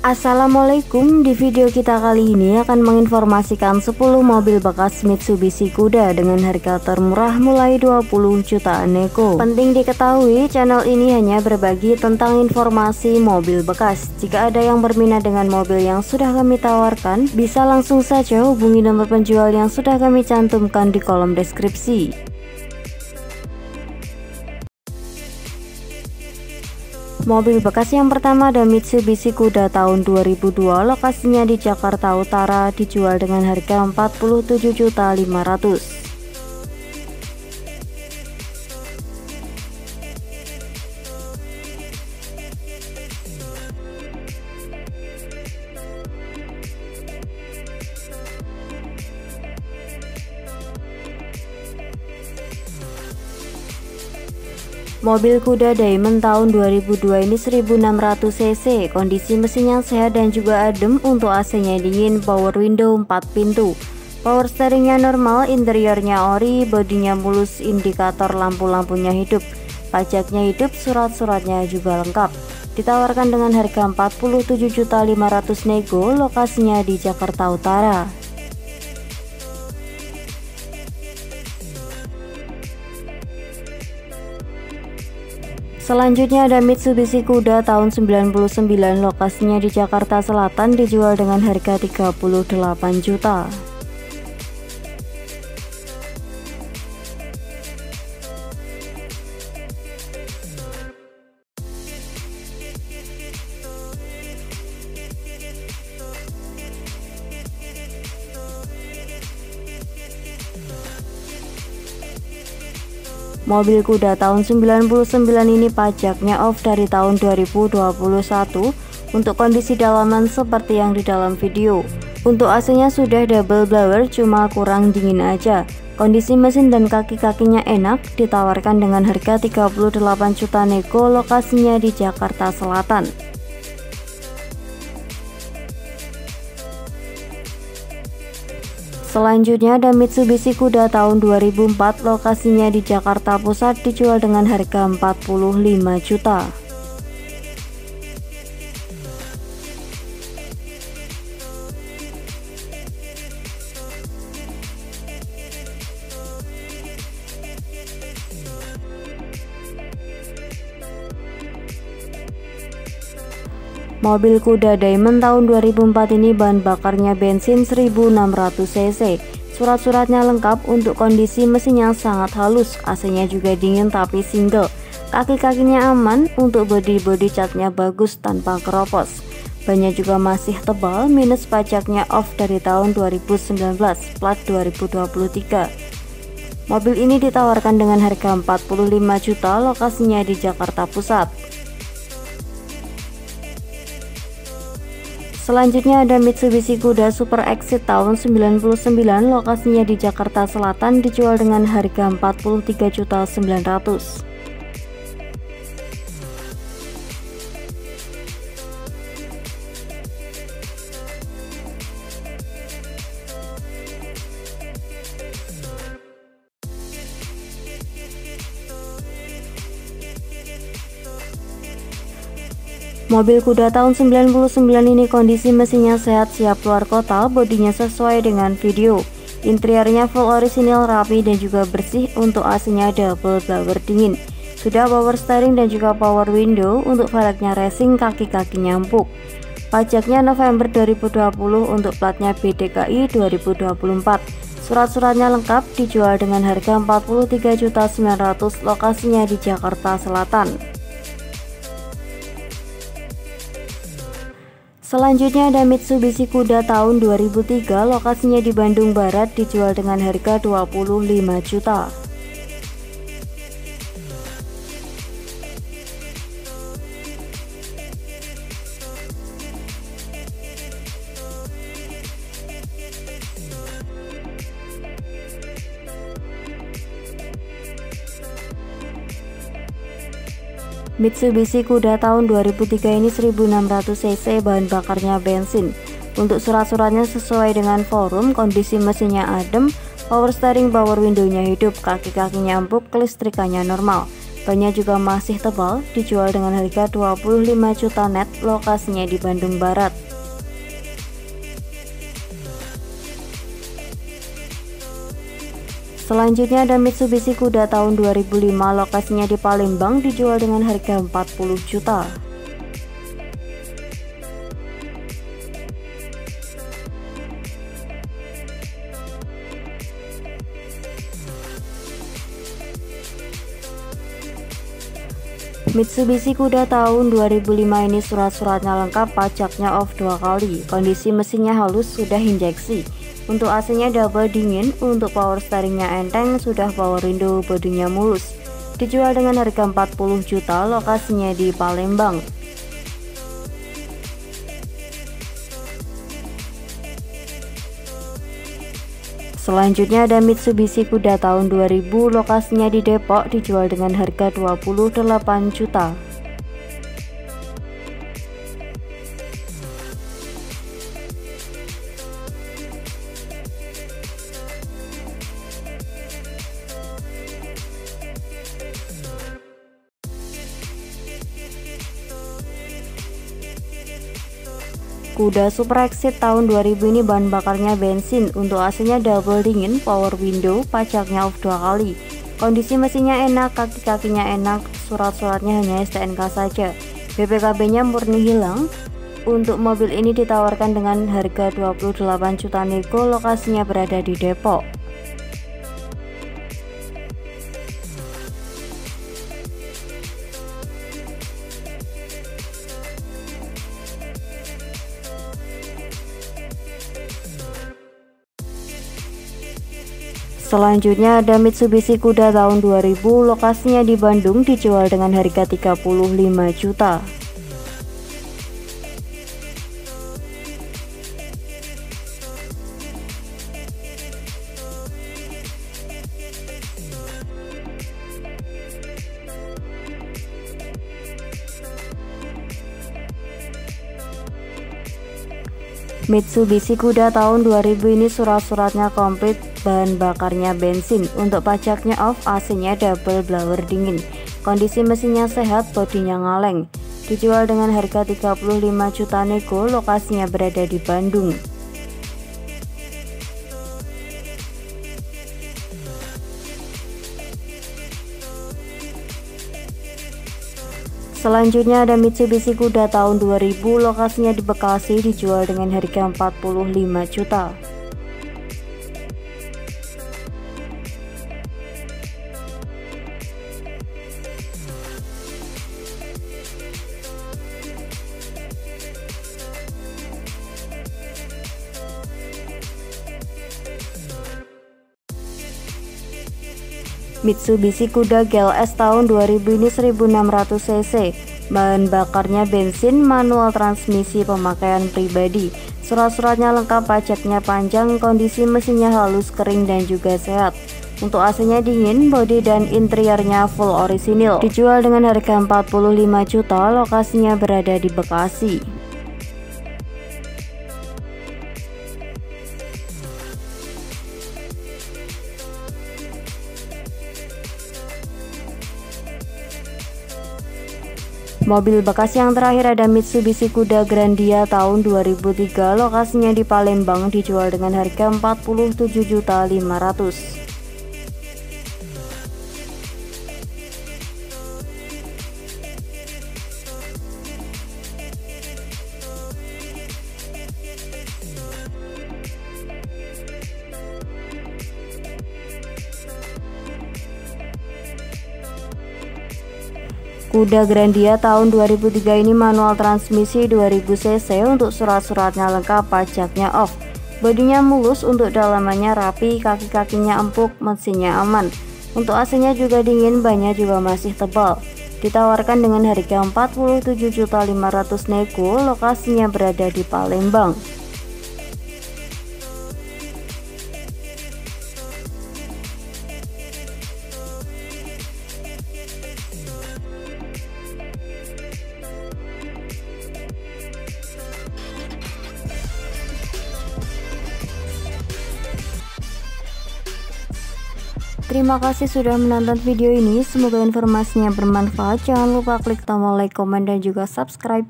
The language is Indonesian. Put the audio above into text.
Assalamualaikum, di video kita kali ini akan menginformasikan 10 mobil bekas Mitsubishi Kuda dengan harga termurah mulai 20 jutaan nego. Penting diketahui, channel ini hanya berbagi tentang informasi mobil bekas. Jika ada yang berminat dengan mobil yang sudah kami tawarkan, bisa langsung saja hubungi nomor penjual yang sudah kami cantumkan di kolom deskripsi. Mobil bekas yang pertama ada Mitsubishi Kuda tahun 2002, lokasinya di Jakarta Utara, dijual dengan harga 47.500.000. Mobil Kuda Diamond tahun 2002 ini 1600 cc, kondisi mesinnya sehat dan juga adem. Untuk AC-nya dingin, power window 4 pintu, power steeringnya normal, interiornya ori, bodinya mulus, indikator lampu-lampunya hidup, pajaknya hidup, surat-suratnya juga lengkap. Ditawarkan dengan harga 47.500.000 nego, lokasinya di Jakarta Utara. Selanjutnya ada Mitsubishi Kuda tahun 99, lokasinya di Jakarta Selatan, dijual dengan harga 38 juta. Mobil Kuda tahun 99 ini pajaknya off dari tahun 2021. Untuk kondisi dalaman seperti yang di dalam video. Untuk AC-nya sudah double blower, cuma kurang dingin aja. Kondisi mesin dan kaki-kakinya enak, ditawarkan dengan harga 38 juta nego, lokasinya di Jakarta Selatan. Selanjutnya ada Mitsubishi Kuda tahun 2004, lokasinya di Jakarta Pusat, dijual dengan harga 45 juta. Mobil Kuda Diamond tahun 2004 ini bahan bakarnya bensin 1600 cc, surat-suratnya lengkap. Untuk kondisi mesinnya sangat halus, AC-nya juga dingin tapi single, kaki-kakinya aman. Untuk bodi catnya bagus tanpa keropos, bannya juga masih tebal, minus pajaknya off dari tahun 2019, plat 2023. Mobil ini ditawarkan dengan harga 45 juta, lokasinya di Jakarta Pusat. Selanjutnya ada Mitsubishi Kuda Super Exit tahun 99, lokasinya di Jakarta Selatan, dijual dengan harga 43.900.000. Mobil Kuda tahun 99 ini kondisi mesinnya sehat, siap keluar kota, bodinya sesuai dengan video. Interiornya full orisinil, rapi dan juga bersih. Untuk AC-nya double blower dingin, sudah power steering dan juga power window. Untuk velgnya racing, kaki-kakinya empuk. Pajaknya November 2020, untuk platnya BDKI 2024. Surat-suratnya lengkap, dijual dengan harga 43.900.000, lokasinya di Jakarta Selatan. Selanjutnya ada Mitsubishi Kuda tahun 2003, lokasinya di Bandung Barat, dijual dengan harga 25 juta. Mitsubishi Kuda tahun 2003 ini 1600 cc, bahan bakarnya bensin. Untuk surat-suratnya sesuai dengan forum, kondisi mesinnya adem, power steering, power window-nya hidup, kaki-kakinya empuk, kelistrikannya normal. bannya juga masih tebal, dijual dengan harga 25 juta net, lokasinya di Bandung Barat. Selanjutnya ada Mitsubishi Kuda tahun 2005, lokasinya di Palembang, dijual dengan harga 40 juta. Mitsubishi Kuda tahun 2005 ini surat-suratnya lengkap, pajaknya off 2 kali, kondisi mesinnya halus, sudah injeksi. Untuk AC-nya double dingin, untuk power steeringnya enteng, sudah power window, bodinya mulus. Dijual dengan harga 40 juta, lokasinya di Palembang. Selanjutnya ada Mitsubishi Kuda tahun 2000, lokasinya di Depok, dijual dengan harga 28 juta. Kuda Super Exit tahun 2000 ini bahan bakarnya bensin, untuk AC-nya double dingin, power window, pajaknya off 2 kali. Kondisi mesinnya enak, kaki-kakinya enak, surat-suratnya hanya STNK saja. BPKB-nya murni hilang. Untuk mobil ini ditawarkan dengan harga 28 juta nego, lokasinya berada di Depok. Selanjutnya ada Mitsubishi Kuda tahun 2000, lokasinya di Bandung, dijual dengan harga 35 juta. Mitsubishi Kuda tahun 2000 ini surat-suratnya komplit, bahan bakarnya bensin, untuk pajaknya off, AC-nya double blower dingin. Kondisi mesinnya sehat, bodinya ngaleng. Dijual dengan harga 35 juta nego, lokasinya berada di Bandung. Selanjutnya ada Mitsubishi Kuda tahun 2000, lokasinya di Bekasi, dijual dengan harga 45 juta. Mitsubishi Kuda GLS tahun 2000 ini 1600 cc, bahan bakarnya bensin, manual transmisi, pemakaian pribadi. Surat-suratnya lengkap, pajaknya panjang, kondisi mesinnya halus, kering dan juga sehat. Untuk AC-nya dingin, bodi dan interiornya full orisinil. Dijual dengan harga 45 juta, lokasinya berada di Bekasi. Mobil bekas yang terakhir ada Mitsubishi Kuda Grandia tahun 2003, lokasinya di Palembang, dijual dengan harga 47.500.000. Kuda Grandia tahun 2003 ini manual transmisi 2000 cc, untuk surat-suratnya lengkap, pajaknya off. Bodinya mulus, untuk dalamannya rapi, kaki-kakinya empuk, mesinnya aman. Untuk AC-nya juga dingin, bannya juga masih tebal. Ditawarkan dengan harga 47.500.000 nego, lokasinya berada di Palembang. Terima kasih sudah menonton video ini, semoga informasinya bermanfaat. Jangan lupa klik tombol like, komen, dan juga subscribe.